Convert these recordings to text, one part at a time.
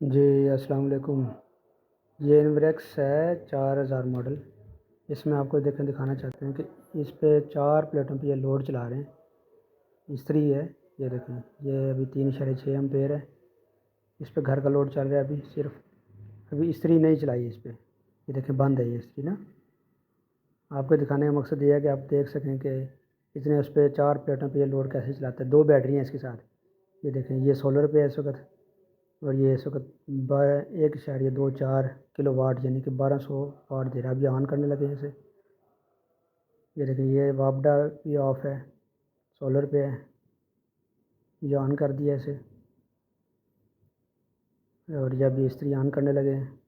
जी, अस्सलाम वालेकुम। ये इनवरेक्स है 4000 मॉडल। इसमें आपको दिखाना चाहते हैं कि इस पे 4 प्लेटों पे ये लोड चला रहे हैं। इस्त्री है, ये देखें, ये अभी 3.6 एम्पेयर है। इस पे घर का लोड चल रहा है अभी सिर्फ। अभी इस्त्री नहीं चलाई इस पे, ये देखें बंद है ये इस्त्री ना। आपको दिखाने का मकसद ये है कि आप देख सकें कि इतने उस पर 4 प्लेटों पे ये लोड कैसे चलाता है। 2 बैटरी हैं इसके साथ। ये देखें, ये सोलर पे है इस वक्त, और ये इस वक्त 1.24 किलो वाट यानी कि 1200 वाट दे रहा है। अभी ऑन करने लगे हैं इसे। ये देखिए, ये वापडा भी ऑफ है, सोलर पे है। ये ऑन कर दिया इसे, और ये अभी इस्त्री ऑन करने लगे हैं।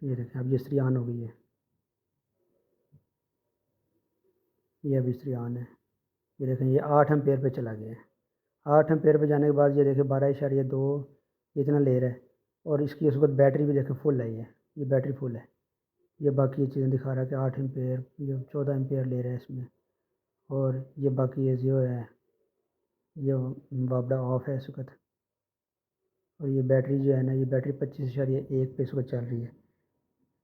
ये देखें, अब ये इस्त्री ऑन हो गई है। ये अभी इस्त्री ऑन है। ये देखें, ये 8 एम्पेयर पे चला गया है। 8 एम्पेयर पे जाने के बाद ये देखें 12.2 इतना ले रहा है। और इसकी उस वक्त बैटरी भी देखें फुल है। ये बैटरी फुल है। ये बाकी ये चीज़ें दिखा रहा है कि 8 एम्पेयर, ये 14 एम्पेयर ले रहा है इसमें। और ये बाकी ये जो है, ये वापडा ऑफ है इस वक्त। और ये बैटरी जो है ना, ये बैटरी 25.1 पे इस वक्त चल रही है।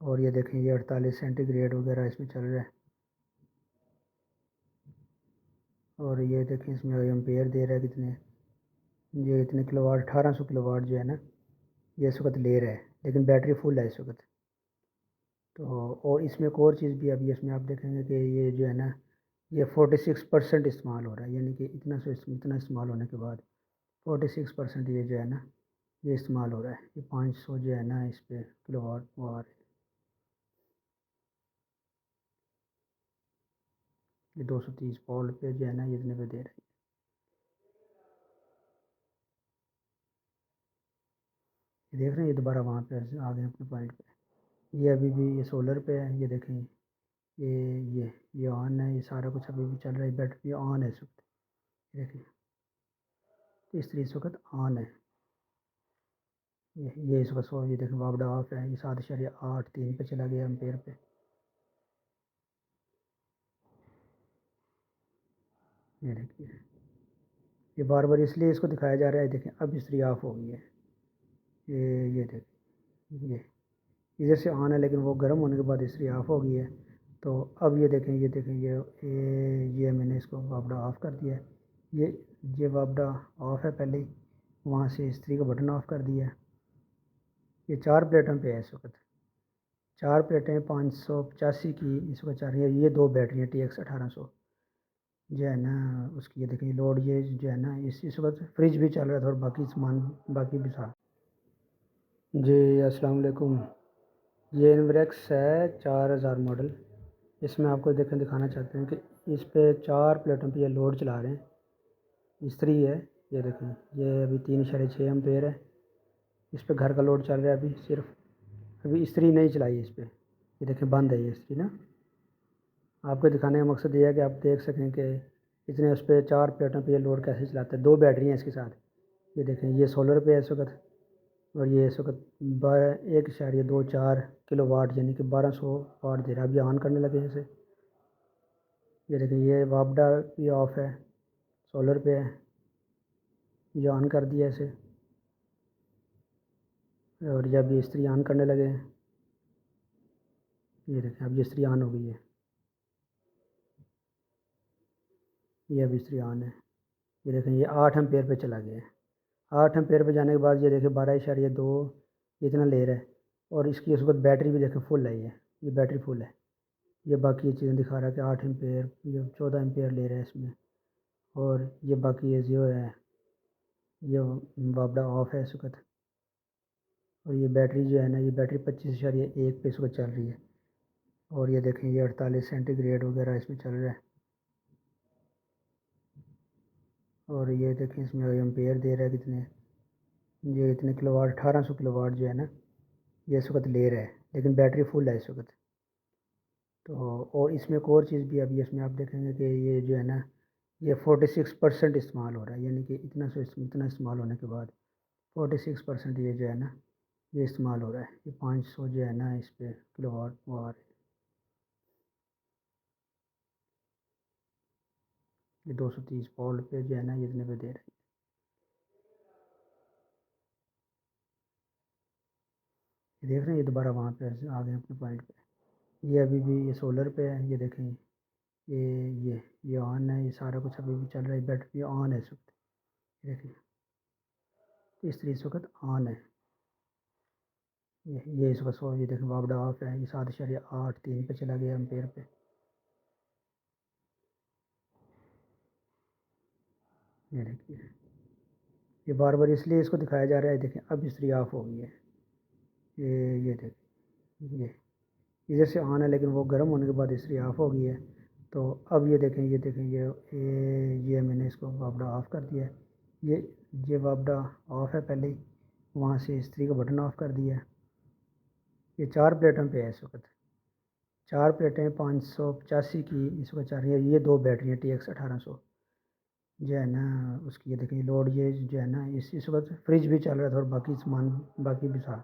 और ये देखें, ये 48 सेंटीग्रेड वगैरह इसमें चल रहा है। और ये देखें, इसमें एम्पेयर दे रहा है कितने, ये इतने किलोवाट, 1800 किलोवाट जो है ना, ये इस वक्त ले रहा है। लेकिन बैटरी फुल है इस वक्त। तो और इसमें एक और चीज़ भी अभी इसमें आप देखेंगे कि ये जो है ना, ये 46% इस्तेमाल हो रहा है। यानी कि इतना इस्तेमाल होने के बाद 46% ये जो है ना, ये इस्तेमाल हो रहा है। ये 500 जो है ना इस पर किलोवाट वो आ रहा है। ये 230 वोल्ट पे जो है ना, ये इतने पे दे रहा है। ये देख रहे हैं, ये दोबारा वहाँ पे आ गए अपने पॉइंट पे। ये अभी भी ये सोलर पे है। ये देखें, ये ऑन है। ये सारा कुछ अभी भी चल रहा है। बैटरी ऑन है इस वक्त। देखें, तीसरी इस वक्त ऑन है। ये इस वक्त ये देखें वापडा ऑफ है। ये 7.83 पे चला गया एम्पेयर पे। ये देखिए, ये बार बार इसलिए इसको दिखाया जा रहा है। देखें, अब इस्त्री ऑफ हो गई है। ये देखें, ये इधर से ऑन है, लेकिन वो गर्म होने के बाद इस्त्री ऑफ हो गई है। तो अब ये मैंने इसको वापडा ऑफ़ कर दिया है। ये ये वापडा ऑफ़ है पहले ही। वहाँ से इस्त्री का बटन ऑफ़ कर दिया है। ये 4 प्लेटों पे है इस वक्त। 4 प्लेटें 585 की इस वक्त चल रही है। ये 2 बैटरियाँ TX 1800 जो है ना उसकी। ये देखिए लोड, ये जो है ना, इस वक्त फ्रिज भी चल रहा था और बाकी सामान बाकी भी था। जी, अस्सलाम वालेकुम। ये इनवरेक्स है 4000 मॉडल। इसमें आपको दिखाना चाहते हैं कि इस पे 4 प्लेटों पे ये लोड चला रहे हैं। इस्त्री है, ये देखें, ये अभी 3.6 एम्पेयर है। इस पे घर का लोड चल रहा है अभी सिर्फ। अभी इस्त्री नहीं चलाई इस पे। ये देखें बंद है ये इस्त्री ना। आपको दिखाने का मकसद ये है कि आप देख सकें कि इतने उस पर 4 प्लेटों पे ये लोड कैसे चलाता है। 2 बैटरी हैं इसके साथ। ये देखें, ये सोलर पे है इस वक्त, और ये इस वक्त 1.24 किलो वाट यानी कि 1200 वाट दे रहा है। अभी ऑन करने लगे हैं इसे। ये देखें, ये वापडा भी ऑफ है, सोलर पे है। ये ऑन कर दिया इसे, और ये अभी इस्त्री ऑन करने लगे हैं। ये देखें, अब ये इस्त्री ऑन हो गई है। ये अभी इस्त्री ऑन है। ये देखें, ये 8 एम्पेयर पे चला गया है। 8 एम्पेयर पे जाने के बाद ये देखें 12.2 इतना ले रहा है। और इसकी उस वक्त बैटरी भी देखें फुल है। ये बैटरी फुल है। ये बाकी ये चीज़ें दिखा रहा है कि 8 एम्पेयर, ये 14 एम्पेयर ले रहा है इसमें। और ये बाकी ये जो है, ये वापडा ऑफ है इस वक्त। और ये बैटरी जो है ना, ये बैटरी 25.1 पे इस वक्त चल रही है। और ये देखें, ये 48 सेंटीग्रेड वगैरह इसमें चल रहा है। और ये देखें, इसमें एम्पेयर दे रहा है कितने, ये इतने किलोवाट, 1800 किलोवाट जो है ना, ये इस वक्त ले रहा है। लेकिन बैटरी फुल है इस वक्त। तो और इसमें एक और चीज़ भी अभी इसमें आप देखेंगे कि ये जो है ना, ये 46% इस्तेमाल हो रहा है। यानी कि इतना इस्तेमाल होने के बाद 46% ये जो है ना, ये इस्तेमाल हो रहा है। ये 500 जो है ना इस पर किलोवाट वो आ रहा है। ये 230 वोल्ट पे जो है ना, ये इतने पे दे रहा है। ये देख रहे हैं, ये दोबारा वहाँ पे आ गए अपने पॉइंट पे। ये अभी भी ये सोलर पे है, ये देखें, ये ऑन है, ये सारा कुछ अभी भी चल रहा है, बैटरी ऑन है इस वक्त। ये देखें, तीसरी इस वक्त ऑन है। ये इस वक्त ये देखें वापडा ऑफ है, ये 7.83 पे चला गया एम्पेयर पे। ये देखिए, ये बार बार इसलिए इसको दिखाया जा रहा है। देखें अब इस्त्री ऑफ हो गई है। ये देखें, ये इधर से ऑन है लेकिन वो गर्म होने के बाद इस्त्री ऑफ हो गई है। तो अब ये देखें, ये मैंने इसको वापडा ऑफ़ कर दिया है। ये वापडा ऑफ़ है पहले ही, वहाँ से इस्त्री का बटन ऑफ़ कर दिया है। ये 4 प्लेटों पे है इस वक्त। 4 प्लेटें 585 की इस वक्त चल रही है। ये 2 बैटरियाँ TX 1800 जो है ना उसकी। ये देखिए लोड, ये जो है ना इस वक्त फ्रिज भी चल रहा था और बाकी सामान बाकी भी था।